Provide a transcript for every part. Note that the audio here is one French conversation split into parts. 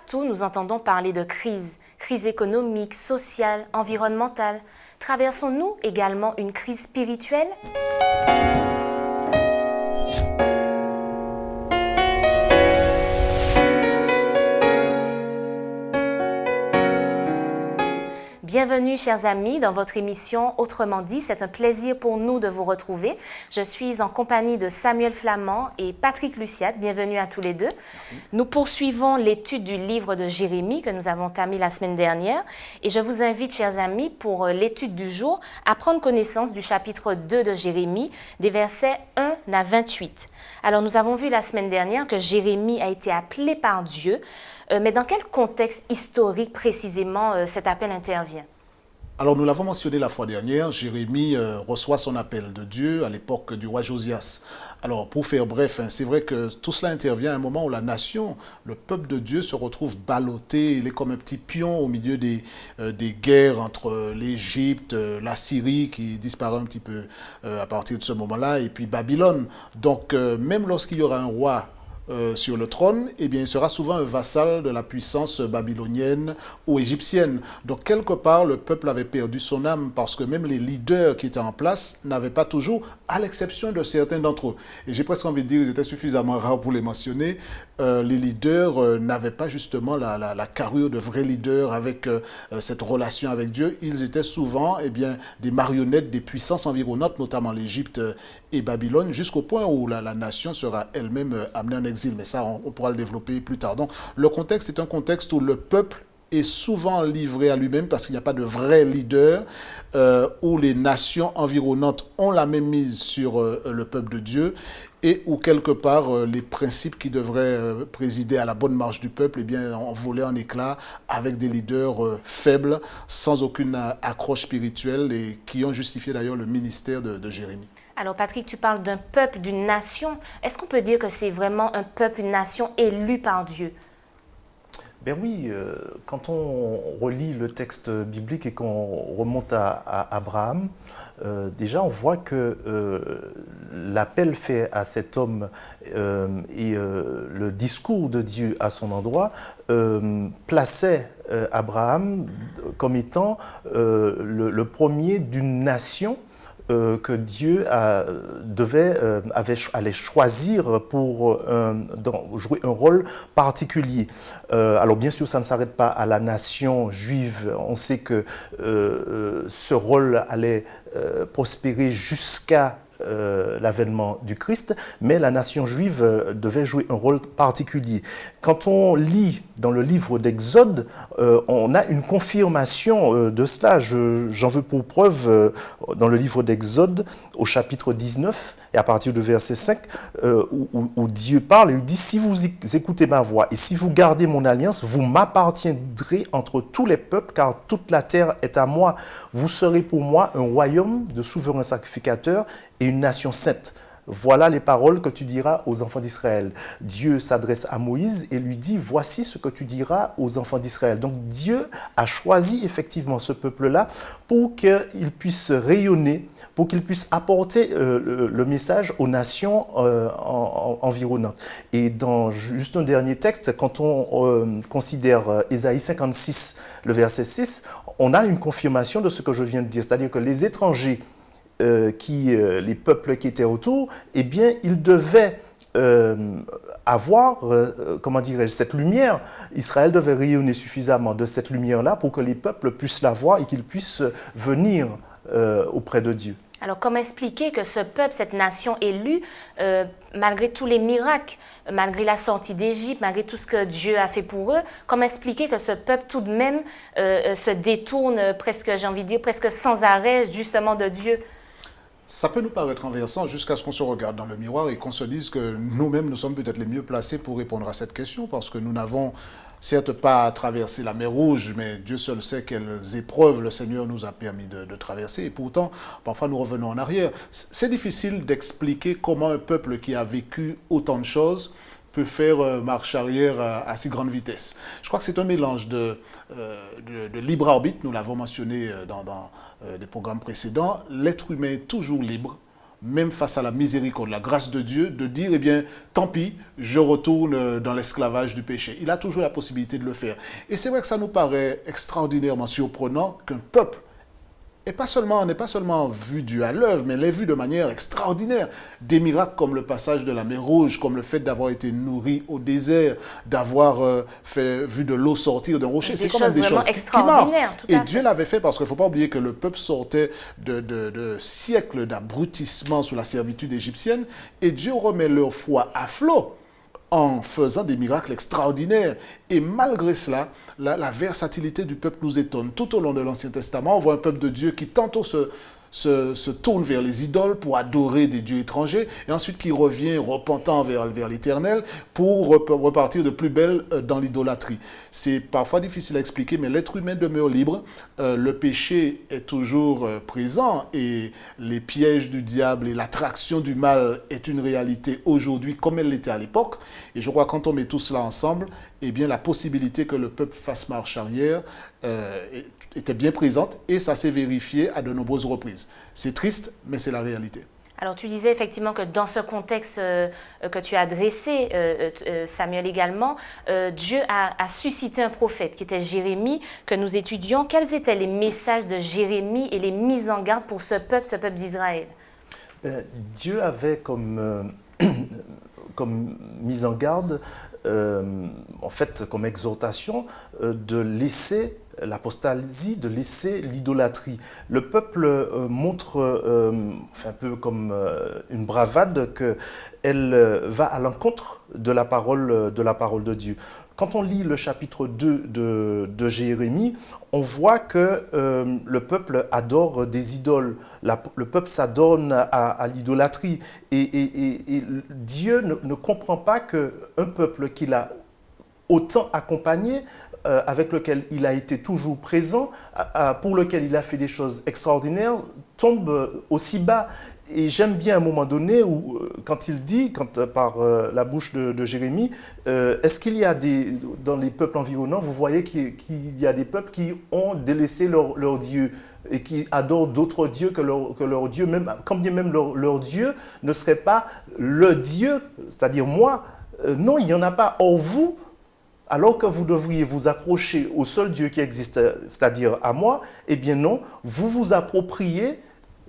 partout, nous entendons parler de crise économique, sociale, environnementale. Traversons-nous également une crise spirituelle? Bienvenue, chers amis, dans votre émission Autrement dit. C'est un plaisir pour nous de vous retrouver. Je suis en compagnie de Samuel Flamand et Patrick Luciat. Bienvenue à tous les deux. Merci. Nous poursuivons l'étude du livre de Jérémie que nous avons terminé la semaine dernière. Et je vous invite, chers amis, pour l'étude du jour, à prendre connaissance du chapitre 2 de Jérémie, des versets 1 à 28. Alors, nous avons vu la semaine dernière que Jérémie a été appelé par Dieu. Mais dans quel contexte historique précisément cet appel intervient? Alors nous l'avons mentionné la fois dernière, Jérémie reçoit son appel de Dieu à l'époque du roi Josias. Alors pour faire bref, c'est vrai que tout cela intervient à un moment où la nation, le peuple de Dieu se retrouve ballotté, il est comme un petit pion au milieu des guerres entre l'Égypte, la Syrie qui disparaît un petit peu à partir de ce moment-là, et puis Babylone. Donc même lorsqu'il y aura un roi sur le trône, eh bien, il sera souvent un vassal de la puissance babylonienne ou égyptienne. Donc, quelque part, le peuple avait perdu son âme parce que même les leaders qui étaient en place n'avaient pas toujours, à l'exception de certains d'entre eux. Et j'ai presque envie de dire, ils étaient suffisamment rares pour les mentionner, les leaders n'avaient pas justement la carrure de vrais leaders avec cette relation avec Dieu. Ils étaient souvent des marionnettes des puissances environnantes, notamment l'Égypte et Babylone, jusqu'au point où la nation sera elle-même amenée en exil. Mais ça, on pourra le développer plus tard. Donc, le contexte est un contexte où le peuple est souvent livré à lui-même parce qu'il n'y a pas de vrai leader, où les nations environnantes ont la même mise sur le peuple de Dieu et où quelque part les principes qui devraient présider à la bonne marche du peuple ont volé en éclats avec des leaders faibles, sans aucune accroche spirituelle et qui ont justifié d'ailleurs le ministère de Jérémie. Alors Patrick, tu parles d'un peuple, d'une nation. Est-ce qu'on peut dire que c'est vraiment un peuple, une nation élue par Dieu? Ben oui, quand on relit le texte biblique et qu'on remonte à Abraham, déjà on voit que l'appel fait à cet homme et le discours de Dieu à son endroit plaçait Abraham comme étant le premier d'une nation que Dieu allait choisir pour jouer un rôle particulier. Alors bien sûr, ça ne s'arrête pas à la nation juive. On sait que ce rôle allait prospérer jusqu'à l'avènement du Christ, mais la nation juive devait jouer un rôle particulier. Quand on lit dans le livre d'Exode, on a une confirmation de cela. J'en veux pour preuve dans le livre d'Exode, au chapitre 19, et à partir du verset 5, où Dieu parle, il dit « Si vous écoutez ma voix et si vous gardez mon alliance, vous m'appartiendrez entre tous les peuples, car toute la terre est à moi. Vous serez pour moi un royaume de souverains sacrificateurs et une nation sainte. Voilà les paroles que tu diras aux enfants d'Israël. » Dieu s'adresse à Moïse et lui dit « Voici ce que tu diras aux enfants d'Israël. » Donc Dieu a choisi effectivement ce peuple-là pour qu'il puisse rayonner, pour qu'il puisse apporter le message aux nations environnantes. Et dans juste un dernier texte, quand on considère Ésaïe 56, le verset 6, on a une confirmation de ce que je viens de dire, c'est-à-dire que les étrangers les peuples qui étaient autour, eh bien, ils devaient avoir, cette lumière. Israël devait rayonner suffisamment de cette lumière-là pour que les peuples puissent la voir et qu'ils puissent venir auprès de Dieu. Alors, comment expliquer que ce peuple, cette nation élue, malgré tous les miracles, malgré la sortie d'Égypte, malgré tout ce que Dieu a fait pour eux, comment expliquer que ce peuple tout de même se détourne presque, j'ai envie de dire, presque sans arrêt justement de Dieu? Ça peut nous paraître renversant jusqu'à ce qu'on se regarde dans le miroir et qu'on se dise que nous-mêmes, nous sommes peut-être les mieux placés pour répondre à cette question parce que nous n'avons certes pas traversé la mer Rouge, mais Dieu seul sait quelles épreuves le Seigneur nous a permis de traverser. Et pourtant, parfois nous revenons en arrière. C'est difficile d'expliquer comment un peuple qui a vécu autant de choses peut faire marche arrière à si grande vitesse. Je crois que c'est un mélange de libre arbitre, nous l'avons mentionné dans des programmes précédents. L'être humain est toujours libre même face à la miséricorde, la grâce de Dieu, de dire, eh bien, tant pis, je retourne dans l'esclavage du péché. Il a toujours la possibilité de le faire. Et c'est vrai que ça nous paraît extraordinairement surprenant qu'un peuple n'est pas seulement vu Dieu à l'œuvre, mais l'est vu de manière extraordinaire. Des miracles comme le passage de la mer Rouge, comme le fait d'avoir été nourri au désert, d'avoir vu de l'eau sortir d'un rocher. C'est quand même des choses qui marquent. Et Dieu l'avait fait parce qu'il ne faut pas oublier que le peuple sortait de siècles d'abrutissement sous la servitude égyptienne et Dieu remet leur foi à flot en faisant des miracles extraordinaires. Et malgré cela, la versatilité du peuple nous étonne. Tout au long de l'Ancien Testament, on voit un peuple de Dieu qui tantôt se tourne vers les idoles pour adorer des dieux étrangers, et ensuite qui revient repentant vers l'Éternel pour repartir de plus belle dans l'idolâtrie. C'est parfois difficile à expliquer, mais l'être humain demeure libre. Le péché est toujours présent, et les pièges du diable et l'attraction du mal est une réalité aujourd'hui comme elle l'était à l'époque. Et je crois que quand on met tout cela ensemble, eh bien, la possibilité que le peuple fasse marche arrière était bien présente, et ça s'est vérifié à de nombreuses reprises. C'est triste, mais c'est la réalité. Alors, tu disais effectivement que dans ce contexte que tu as dressé, Samuel également, Dieu a suscité un prophète qui était Jérémie, que nous étudions. Quels étaient les messages de Jérémie et les mises en garde pour ce peuple d'Israël? Dieu avait comme mise en garde, en fait, comme exhortation, de laisser l'apostasie, de laisser l'idolâtrie. Le peuple montre, un peu comme une bravade, qu'elle va à l'encontre de la parole de Dieu. Quand on lit le chapitre 2 de Jérémie, on voit que le peuple adore des idoles. Le peuple s'adonne à l'idolâtrie. Et Dieu ne comprend pas qu'un peuple qu'il a autant accompagné, avec lequel il a été toujours présent, pour lequel il a fait des choses extraordinaires, tombe aussi bas. Et j'aime bien à un moment donné où, quand il dit, par la bouche de Jérémie, est-ce qu'il y a dans les peuples environnants, vous voyez qu'il y a des peuples qui ont délaissé leur Dieu et qui adorent d'autres dieux que leur Dieu, quand bien même leur Dieu ne serait pas le Dieu, c'est-à-dire moi. Non, il n'y en a pas. Or vous, alors que vous devriez vous accrocher au seul Dieu qui existe, c'est-à-dire à moi, eh bien non, vous vous appropriez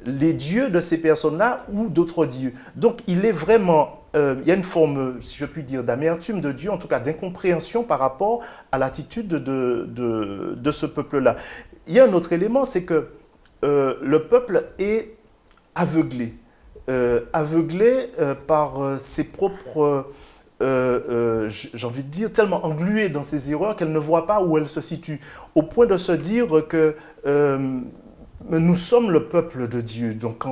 les dieux de ces personnes-là ou d'autres dieux. Donc il est vraiment, il y a une forme, si je puis dire, d'amertume de Dieu, en tout cas d'incompréhension par rapport à l'attitude de ce peuple-là. Il y a un autre élément, c'est que le peuple est aveuglé, par ses propres... j'ai envie de dire, tellement engluée dans ses erreurs qu'elle ne voit pas où elle se situe, au point de se dire que nous sommes le peuple de Dieu, donc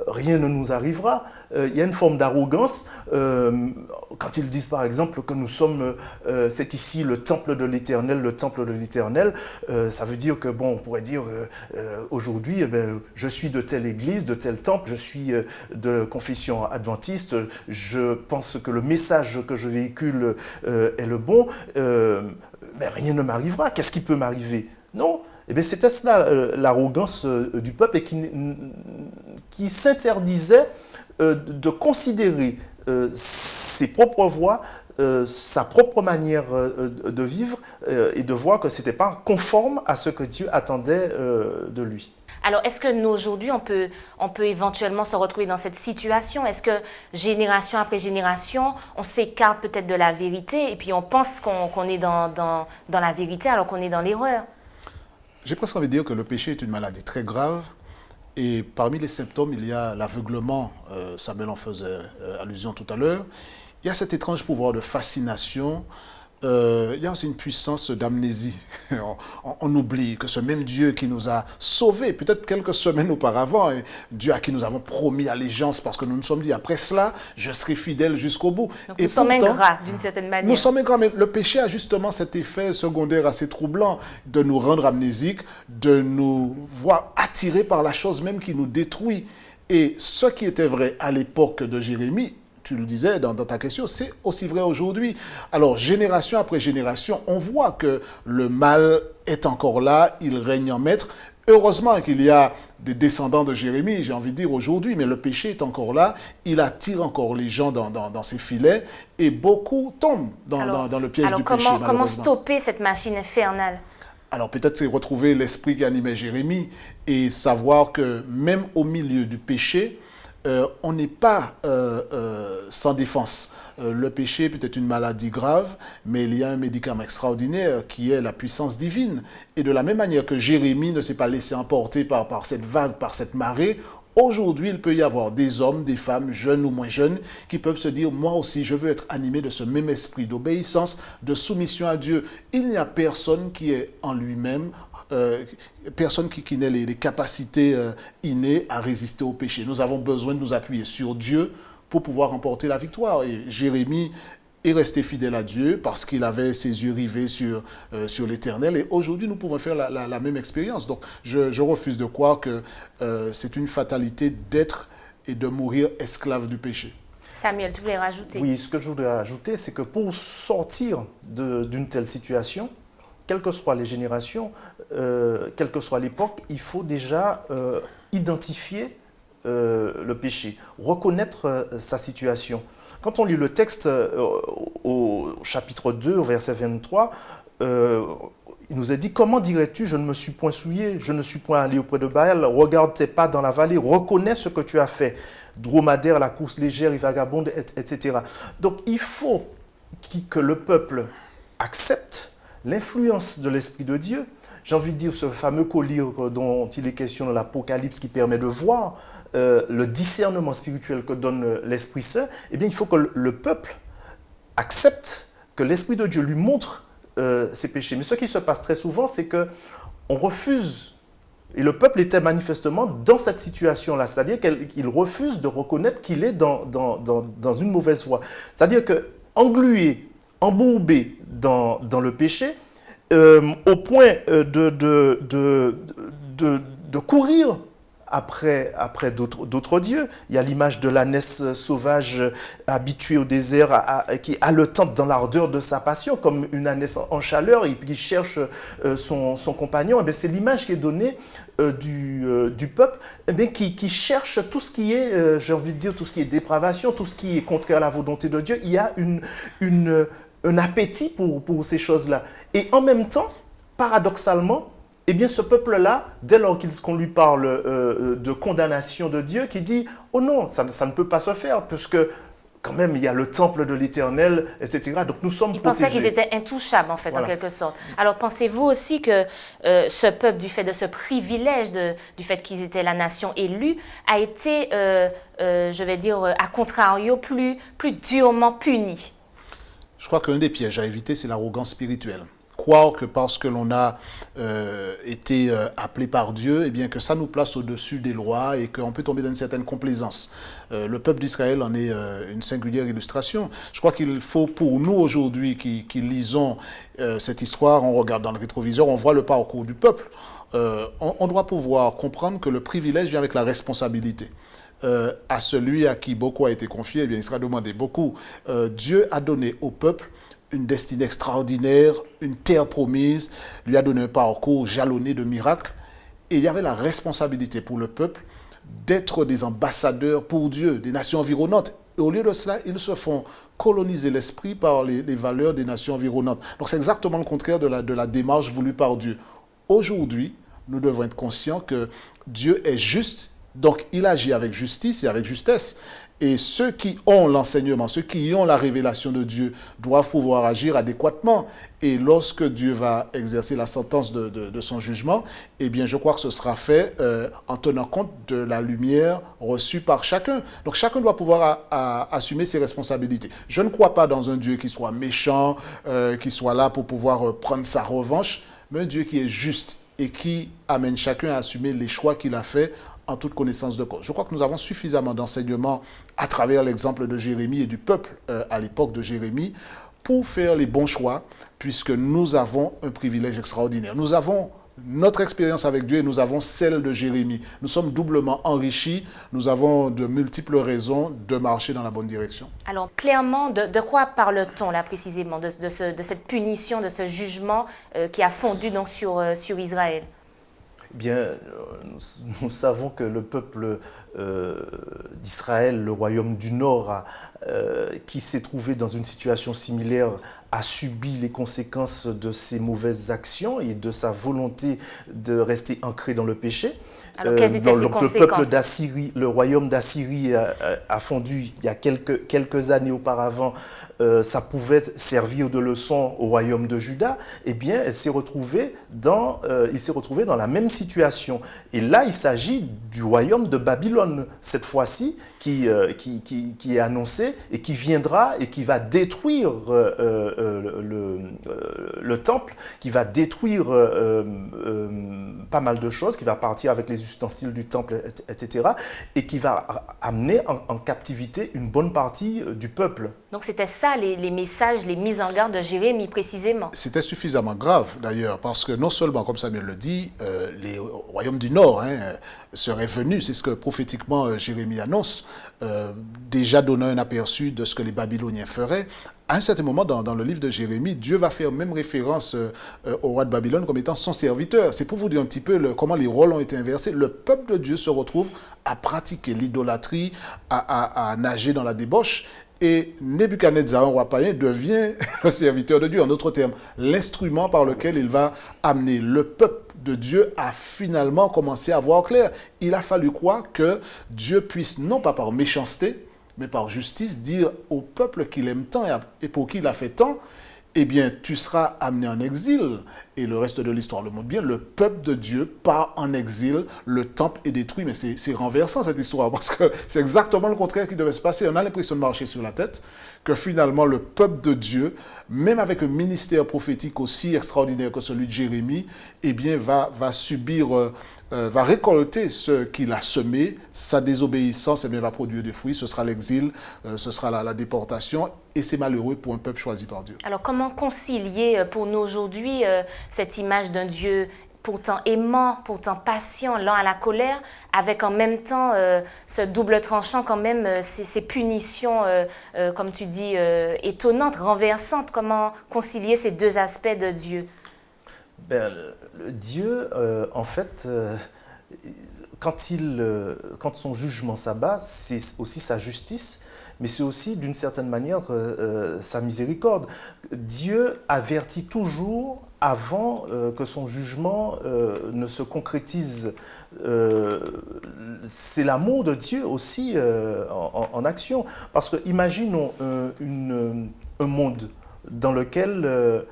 rien ne nous arrivera. Il y a une forme d'arrogance quand ils disent par exemple que nous sommes, c'est ici le temple de l'Éternel, ça veut dire que, bon, on pourrait dire aujourd'hui, je suis de telle église, de tel temple, je suis de confession adventiste, je pense que le message que je véhicule est le bon, mais rien ne m'arrivera. Qu'est-ce qui peut m'arriver? Non. Eh bien, c'était cela, l'arrogance du peuple, et qui s'interdisait de considérer ses propres voies, sa propre manière de vivre, et de voir que ce n'était pas conforme à ce que Dieu attendait de lui. Alors, est-ce que nous, aujourd'hui, on peut éventuellement se retrouver dans cette situation? Est-ce que génération après génération, on s'écarte peut-être de la vérité, et puis on pense qu'on est dans la vérité alors qu'on est dans l'erreur? J'ai presque envie de dire que le péché est une maladie très grave, et parmi les symptômes, il y a l'aveuglement, Samuel en faisait allusion tout à l'heure, il y a cet étrange pouvoir de fascination, il y a aussi une puissance d'amnésie. On oublie que ce même Dieu qui nous a sauvés, peut-être quelques semaines auparavant, et Dieu à qui nous avons promis allégeance parce que nous nous sommes dit, après cela, je serai fidèle jusqu'au bout. Donc nous sommes ingrats d'une certaine manière. Nous sommes ingrats, mais le péché a justement cet effet secondaire assez troublant de nous rendre amnésiques, de nous voir attirés par la chose même qui nous détruit. Et ce qui était vrai à l'époque de Jérémie, tu le disais dans ta question, c'est aussi vrai aujourd'hui. Alors, génération après génération, on voit que le mal est encore là, il règne en maître. Heureusement qu'il y a des descendants de Jérémie, j'ai envie de dire aujourd'hui, mais le péché est encore là, il attire encore les gens dans ses filets et beaucoup tombent dans le piège du péché. Alors comment stopper cette machine infernale? Alors peut-être c'est retrouver l'esprit qui animait Jérémie et savoir que même au milieu du péché, on n'est pas sans défense. Le péché peut être une maladie grave, mais il y a un médicament extraordinaire qui est la puissance divine. Et de la même manière que Jérémie ne s'est pas laissé emporter par cette vague, par cette marée, aujourd'hui, il peut y avoir des hommes, des femmes, jeunes ou moins jeunes, qui peuvent se dire, moi aussi, je veux être animé de ce même esprit d'obéissance, de soumission à Dieu. Il n'y a personne qui est en lui-même, personne qui n'ait les capacités innées à résister au péché. Nous avons besoin de nous appuyer sur Dieu pour pouvoir remporter la victoire. Et Jérémie est resté fidèle à Dieu parce qu'il avait ses yeux rivés sur l'Éternel. Et aujourd'hui, nous pouvons faire la même expérience. Donc, je refuse de croire que c'est une fatalité d'être et de mourir esclave du péché. Samuel, tu voulais rajouter? Oui, ce que je voudrais ajouter, c'est que pour sortir d'une telle situation, quelles que soient les générations, quelle que soit l'époque, il faut déjà identifier le péché, reconnaître sa situation. Quand on lit le texte au chapitre 2, au verset 23, il nous est dit « Comment dirais-tu, je ne me suis point souillé, je ne suis point allé auprès de Baal, regarde tes pas dans la vallée, reconnais ce que tu as fait, dromadaire, la course légère et vagabonde, etc. » Donc il faut que le peuple accepte l'influence de l'Esprit de Dieu. J'ai envie de dire ce fameux collier dont il est question dans l'Apocalypse qui permet de voir le discernement spirituel que donne l'Esprit Saint. Eh bien, il faut que le peuple accepte que l'Esprit de Dieu lui montre ses péchés. Mais ce qui se passe très souvent, c'est qu'on refuse, et le peuple était manifestement dans cette situation-là, c'est-à-dire qu'il refuse de reconnaître qu'il est dans une mauvaise voie. C'est-à-dire qu'englué, embourbé dans le péché, au point de courir après d'autres dieux. Il y a l'image de l'ânesse sauvage habituée au désert qui haletante dans l'ardeur de sa passion, comme une ânesse en chaleur et qui cherche son compagnon. Eh c'est l'image qui est donnée du peuple qui cherche tout ce qui est, j'ai envie de dire, tout ce qui est dépravation, tout ce qui est contraire à la volonté de Dieu. Il y a un appétit pour ces choses-là. Et en même temps, paradoxalement, eh bien, ce peuple-là, dès lors qu'on lui parle de condamnation de Dieu, qui dit « Oh non, ça ne peut pas se faire, puisque quand même, il y a le temple de l'Éternel, etc. » Donc, nous sommes protégés. Ils pensaient qu'ils étaient intouchables, en fait, voilà, en quelque sorte. Alors, pensez-vous aussi que ce peuple, du fait de ce privilège, du fait qu'ils étaient la nation élue, a été, je vais dire, à contrario, plus durement puni? Je crois qu'un des pièges à éviter, c'est l'arrogance spirituelle. Croire que parce que l'on a été appelé par Dieu, eh bien que ça nous place au-dessus des lois et qu'on peut tomber dans une certaine complaisance. Le peuple d'Israël en est une singulière illustration. Je crois qu'il faut pour nous aujourd'hui qui lisons cette histoire, on regarde dans le rétroviseur, on voit le parcours du peuple. On doit pouvoir comprendre que le privilège vient avec la responsabilité. À celui à qui beaucoup a été confié, eh bien, il sera demandé beaucoup. Dieu a donné au peuple une destinée extraordinaire, une terre promise, lui a donné un parcours jalonné de miracles. Et il y avait la responsabilité pour le peuple d'être des ambassadeurs pour Dieu, des nations environnantes. Et au lieu de cela, ils se font coloniser l'esprit par les valeurs des nations environnantes. Donc c'est exactement le contraire de la démarche voulue par Dieu. Aujourd'hui, nous devons être conscients que Dieu est juste, donc il agit avec justice et avec justesse. Et ceux qui ont l'enseignement, ceux qui ont la révélation de Dieu doivent pouvoir agir adéquatement. Et lorsque Dieu va exercer la sentence de son jugement, eh bien je crois que ce sera fait en tenant compte de la lumière reçue par chacun. Donc chacun doit pouvoir assumer ses responsabilités. Je ne crois pas dans un Dieu qui soit méchant, qui soit là pour pouvoir prendre sa revanche, mais un Dieu qui est juste et qui amène chacun à assumer les choix qu'il a faits en toute connaissance de cause. Je crois que nous avons suffisamment d'enseignements à travers l'exemple de Jérémie et du peuple à l'époque de Jérémie pour faire les bons choix, puisque nous avons un privilège extraordinaire. Nous avons notre expérience avec Dieu et nous avons celle de Jérémie. Nous sommes doublement enrichis, nous avons de multiples raisons de marcher dans la bonne direction. Alors, clairement, de quoi parle-t-on là précisément, de cette punition, de ce jugement qui a fondu donc sur Israël? Bien, nous savons que le peuple d'Israël, le royaume du Nord, qui s'est trouvé dans une situation similaire, a subi les conséquences de ses mauvaises actions et de sa volonté de rester ancré dans le péché. Alors, quelles étaient ces Le conséquences? peuple d'Assyrie, le royaume d'Assyrie a fondu il y a quelques années auparavant. Ça pouvait servir de leçon au royaume de Juda. Eh bien, il s'est retrouvé dans la même situation. Et là, il s'agit du royaume de Babylone, cette fois-ci, qui est annoncé et qui viendra et qui va détruire le temple, qui va détruire pas mal de choses, qui va partir avec les ustensiles du temple, etc., et qui va amener en captivité une bonne partie du peuple. Donc, c'était ça, les messages, les mises en garde de Jérémie, précisément. C'était suffisamment grave, d'ailleurs, parce que non seulement, comme Samuel le dit, les royaumes du Nord seraient venus, c'est ce que prophétiquement Jérémie annonce, déjà donnant un aperçu de ce que les Babyloniens feraient. À un certain moment, dans le livre de Jérémie, Dieu va faire même référence au roi de Babylone comme étant son serviteur. C'est pour vous dire un petit peu comment les rôles ont été inversés. Le peuple de Dieu se retrouve à pratiquer l'idolâtrie, à nager dans la débauche. Et Nebuchadnezzar, un roi païen, devient le serviteur de Dieu. En d'autres termes, l'instrument par lequel il va amener le peuple de Dieu à finalement commencer à voir clair. Il a fallu quoi? Que Dieu puisse, non pas par méchanceté, mais par justice, dire au peuple qu'il aime tant et pour qui il a fait tant, eh bien, tu seras amené en exil. Et le reste de l'histoire le montre bien, le peuple de Dieu part en exil, le temple est détruit. Mais c'est renversant cette histoire, parce que c'est exactement le contraire qui devait se passer. On a l'impression de marcher sur la tête, que finalement le peuple de Dieu, même avec un ministère prophétique aussi extraordinaire que celui de Jérémie, eh bien, va subir... va récolter ce qu'il a semé, sa désobéissance, eh bien, va produire des fruits, ce sera l'exil, ce sera la déportation, et c'est malheureux pour un peuple choisi par Dieu. Alors, comment concilier pour nous aujourd'hui cette image d'un Dieu pourtant aimant, pourtant patient, lent à la colère, avec en même temps ce double tranchant quand même, ces punitions, comme tu dis, étonnantes, renversantes? Comment concilier ces deux aspects de Dieu? Ben, Dieu, en fait, quand son jugement s'abat, c'est aussi sa justice, mais c'est aussi d'une certaine manière sa miséricorde. Dieu avertit toujours avant que son jugement ne se concrétise. C'est l'amour de Dieu aussi en action. Parce que imaginons un monde dans lequel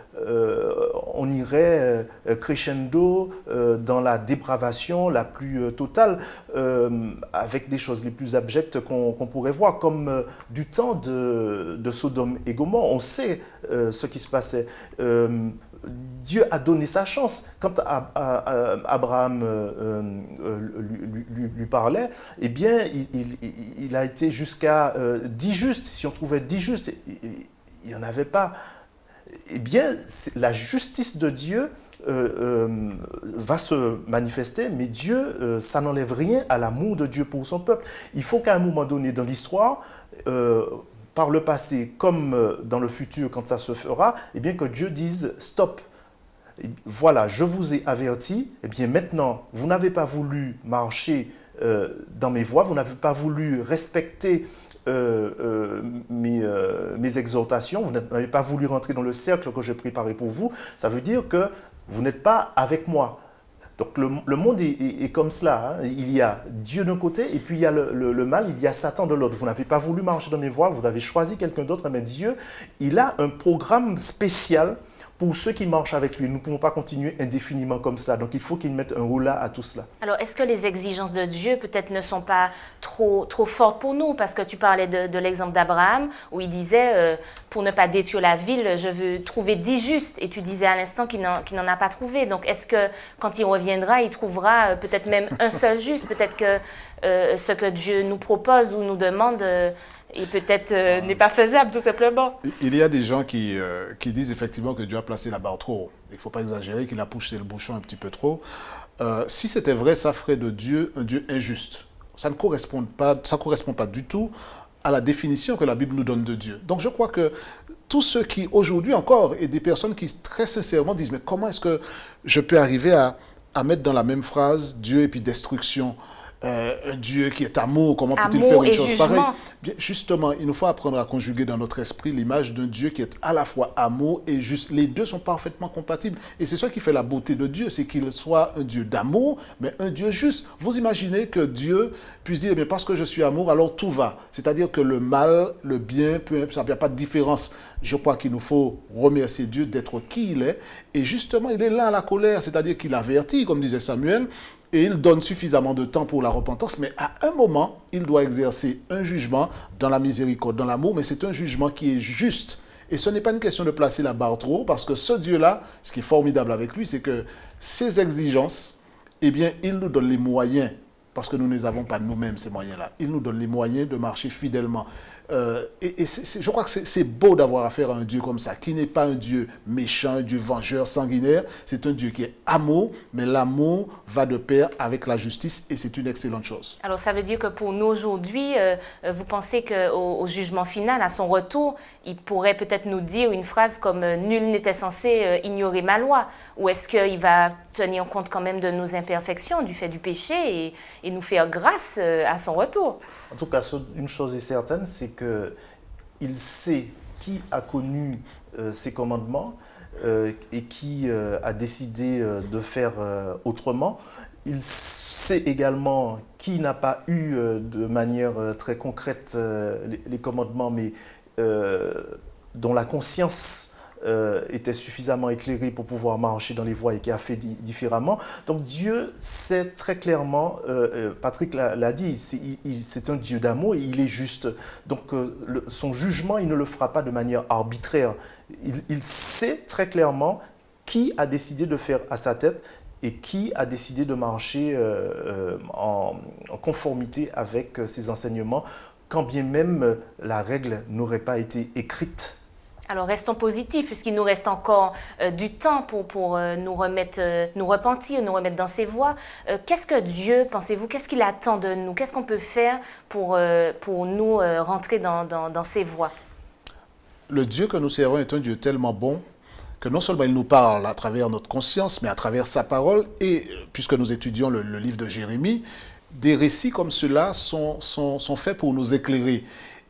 on irait crescendo dans la dépravation la plus totale, avec des choses les plus abjectes qu'on pourrait voir, comme du temps de Sodome et Gomorrhe. On sait ce qui se passait. Dieu a donné sa chance. Quand Abraham lui parlait, eh bien, il a été jusqu'à 10 justes. Si on trouvait 10 justes, il n'y en avait pas. Eh bien, la justice de Dieu va se manifester, mais Dieu, ça n'enlève rien à l'amour de Dieu pour son peuple. Il faut qu'à un moment donné dans l'histoire, par le passé comme dans le futur, quand ça se fera, eh bien que Dieu dise « stop ». Voilà, je vous ai averti, eh bien maintenant, vous n'avez pas voulu marcher dans mes voies, vous n'avez pas voulu respecter mes exhortations, vous n'avez pas voulu rentrer dans le cercle que j'ai préparé pour vous, ça veut dire que vous n'êtes pas avec moi. Donc le monde est comme cela, hein. Il y a Dieu d'un côté et puis il y a le mal, il y a Satan de l'autre. Vous n'avez pas voulu marcher dans mes voies, vous avez choisi quelqu'un d'autre, mais Dieu, il a un programme spécial pour ceux qui marchent avec lui. Nous ne pouvons pas continuer indéfiniment comme cela. Donc, il faut qu'il mette un holà à tout cela. Alors, est-ce que les exigences de Dieu, peut-être, ne sont pas trop fortes pour nous? Parce que tu parlais de l'exemple d'Abraham, où il disait, pour ne pas détruire la ville, je veux trouver 10 justes. Et tu disais à l'instant qu'il n'en a pas trouvé. Donc, est-ce que, quand il reviendra, il trouvera peut-être même un seul juste? Peut-être que ce que Dieu nous propose ou nous demande... et peut-être n'est pas faisable, tout simplement. Il y a des gens qui disent effectivement que Dieu a placé la barre trop haut. Il ne faut pas exagérer, qu'il a poussé le bouchon un petit peu trop. Si c'était vrai, ça ferait de Dieu un Dieu injuste. Ça ne correspond pas du tout à la définition que la Bible nous donne de Dieu. Donc je crois que tous ceux qui, aujourd'hui encore, et des personnes qui très sincèrement disent « Mais comment est-ce que je peux arriver à mettre dans la même phrase Dieu et puis destruction. Un Dieu qui est amour, comment peut-il Amour faire une et chose jugement. pareille? Bien, justement, il nous faut apprendre à conjuguer dans notre esprit l'image d'un Dieu qui est à la fois amour et juste. Les deux sont parfaitement compatibles. Et c'est ça qui fait la beauté de Dieu, c'est qu'il soit un Dieu d'amour, mais un Dieu juste. Vous imaginez que Dieu puisse dire, mais parce que je suis amour, alors tout va. C'est-à-dire que le mal, le bien, il n'y a pas de différence. Je crois qu'il nous faut remercier Dieu d'être qui il est. Et justement, il est là à la colère, c'est-à-dire qu'il avertit, comme disait Samuel, et il donne suffisamment de temps pour la repentance, mais à un moment, il doit exercer un jugement dans la miséricorde, dans l'amour, mais c'est un jugement qui est juste. Et ce n'est pas une question de placer la barre trop haut, parce que ce Dieu-là, ce qui est formidable avec lui, c'est que ses exigences, eh bien, il nous donne les moyens, parce que nous ne les avons pas nous-mêmes, ces moyens-là. Il nous donne les moyens de marcher fidèlement. Je crois que c'est beau d'avoir affaire à un Dieu comme ça, qui n'est pas un Dieu méchant, un Dieu vengeur, sanguinaire. C'est un Dieu qui est amour, mais l'amour va de pair avec la justice et c'est une excellente chose. Alors, ça veut dire que pour nous aujourd'hui, vous pensez qu'au jugement final, à son retour, il pourrait peut-être nous dire une phrase comme « Nul n'était censé ignorer ma loi » ou est-ce qu'il va tenir compte quand même de nos imperfections, du fait du péché et nous faire grâce à son retour? En tout cas, une chose est certaine, c'est qu'il sait qui a connu ses commandements et qui a décidé de faire autrement. Il sait également qui n'a pas eu de manière très concrète les commandements, mais dont la conscience était suffisamment éclairé pour pouvoir marcher dans les voies et qui a fait différemment. Donc Dieu sait très clairement, Patrick l'a dit, c'est un Dieu d'amour et il est juste. Donc son jugement, il ne le fera pas de manière arbitraire. Il sait très clairement qui a décidé de faire à sa tête et qui a décidé de marcher en conformité avec ses enseignements, quand bien même la règle n'aurait pas été écrite. Alors, restons positifs, puisqu'il nous reste encore du temps pour nous repentir, nous remettre dans ses voies. Qu'est-ce que Dieu, pensez-vous, qu'est-ce qu'il attend de nous? Qu'est-ce qu'on peut faire pour nous rentrer dans ses voies? Le Dieu que nous servons est un Dieu tellement bon que non seulement il nous parle à travers notre conscience, mais à travers sa parole. Et puisque nous étudions le livre de Jérémie, des récits comme ceux-là sont faits pour nous éclairer.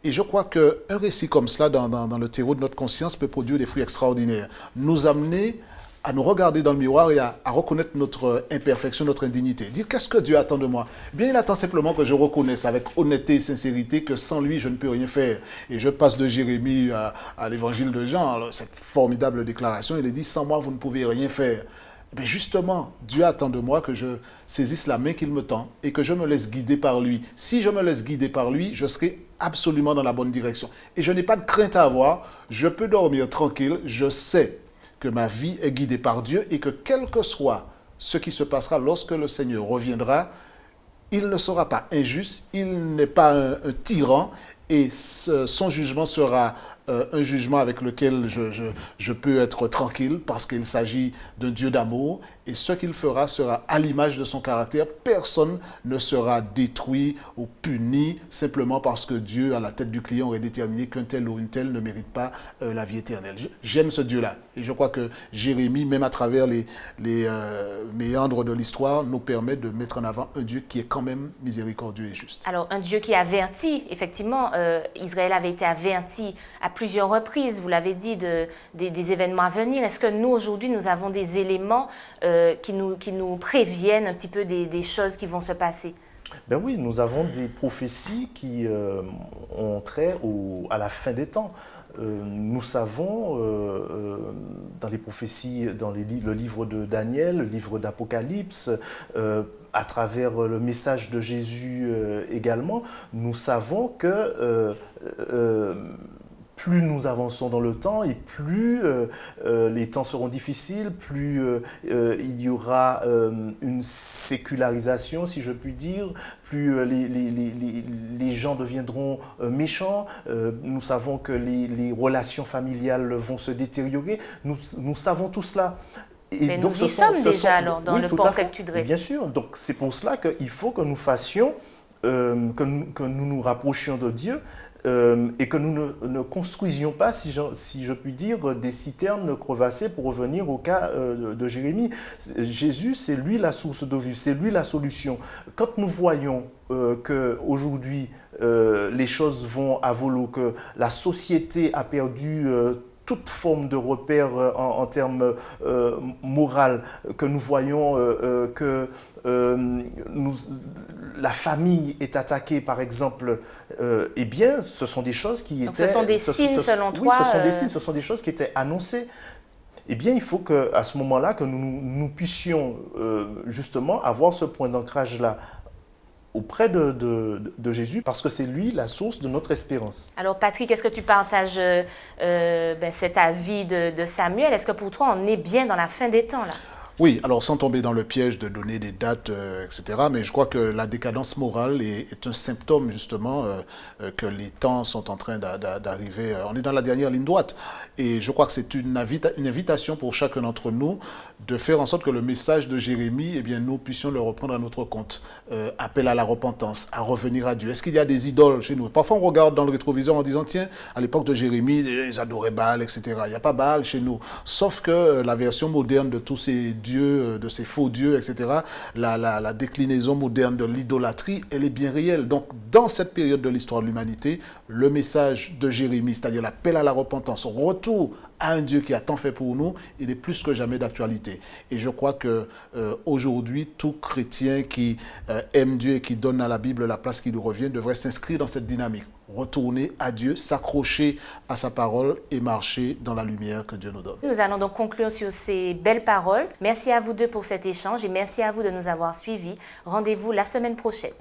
Et je crois qu'un récit comme cela, dans le terreau de notre conscience, peut produire des fruits extraordinaires. Nous amener à nous regarder dans le miroir et à reconnaître notre imperfection, notre indignité. Dire qu'est-ce que Dieu attend de moi? Bien, il attend simplement que je reconnaisse avec honnêteté et sincérité que sans lui, je ne peux rien faire. Et je passe de Jérémie à l'évangile de Jean, alors, cette formidable déclaration, il est dit, sans moi, vous ne pouvez rien faire. Mais justement, Dieu attend de moi que je saisisse la main qu'il me tend et que je me laisse guider par lui. Si je me laisse guider par lui, je serai absolument dans la bonne direction. Et je n'ai pas de crainte à avoir, je peux dormir tranquille, je sais que ma vie est guidée par Dieu et que quel que soit ce qui se passera lorsque le Seigneur reviendra, il ne sera pas injuste, il n'est pas un tyran et son jugement sera un jugement avec lequel je peux être tranquille parce qu'il s'agit d'un Dieu d'amour et ce qu'il fera sera à l'image de son caractère. Personne ne sera détruit ou puni simplement parce que Dieu, à la tête du client, aurait déterminé qu'un tel ou une telle ne mérite pas la vie éternelle. J'aime ce Dieu-là et je crois que Jérémie, même à travers les méandres de l'histoire, nous permet de mettre en avant un Dieu qui est quand même miséricordieux et juste. Alors, un Dieu qui avertit, effectivement, Israël avait été averti à plusieurs reprises, vous l'avez dit, des événements à venir. Est-ce que nous, aujourd'hui, nous avons des éléments qui nous préviennent un petit peu des choses qui vont se passer? Ben oui, nous avons des prophéties qui ont trait à la fin des temps. Nous savons, dans les prophéties, dans le livre de Daniel, le livre d'Apocalypse, à travers le message de Jésus également, nous savons que plus nous avançons dans le temps et plus les temps seront difficiles, plus il y aura une sécularisation, si je puis dire, plus les gens deviendront méchants. Nous savons que les relations familiales vont se détériorer. Nous savons tout cela. Et donc, nous y sommes déjà alors dans le portrait que tu dresses. Bien sûr. Donc c'est pour cela qu'il faut que nous fassions que nous nous rapprochions de Dieu et que nous ne construisions pas, si je puis dire, des citernes crevassées pour revenir au cas de Jérémie. Jésus, c'est lui la source d'eau vive, c'est lui la solution. Quand nous voyons qu'aujourd'hui les choses vont à volo, que la société a perdu toute forme de repère en termes moral, que nous voyons que la famille est attaquée, par exemple, eh bien, ce sont des choses qui Donc étaient... ce sont des signes, selon oui, toi ce sont des signes, ce sont des choses qui étaient annoncées. Eh bien, il faut qu'à ce moment-là, que nous puissions justement avoir ce point d'ancrage-là auprès de Jésus, parce que c'est lui la source de notre espérance. Alors Patrick, est-ce que tu partages cet avis de Samuel? Est-ce que pour toi, on est bien dans la fin des temps là? Oui, alors sans tomber dans le piège de donner des dates, etc., mais je crois que la décadence morale est un symptôme justement que les temps sont en train d'arriver. On est dans la dernière ligne droite et je crois que c'est une invitation pour chacun d'entre nous de faire en sorte que le message de Jérémie, eh bien, nous puissions le reprendre à notre compte. Appel à la repentance, à revenir à Dieu. Est-ce qu'il y a des idoles chez nous? Parfois on regarde dans le rétroviseur en disant, tiens, à l'époque de Jérémie, ils adoraient Baal, etc. Il n'y a pas Baal chez nous. Sauf que la version moderne de tous ces dieux, de ces faux dieux, etc., la déclinaison moderne de l'idolâtrie, elle est bien réelle. Donc, dans cette période de l'histoire de l'humanité, le message de Jérémie, c'est-à-dire l'appel à la repentance, retour à un Dieu qui a tant fait pour nous, il est plus que jamais d'actualité. Et je crois que aujourd'hui, tout chrétien qui aime Dieu et qui donne à la Bible la place qui lui revient devrait s'inscrire dans cette dynamique. Retourner à Dieu, s'accrocher à sa parole et marcher dans la lumière que Dieu nous donne. Nous allons donc conclure sur ces belles paroles. Merci à vous deux pour cet échange et merci à vous de nous avoir suivis. Rendez-vous la semaine prochaine.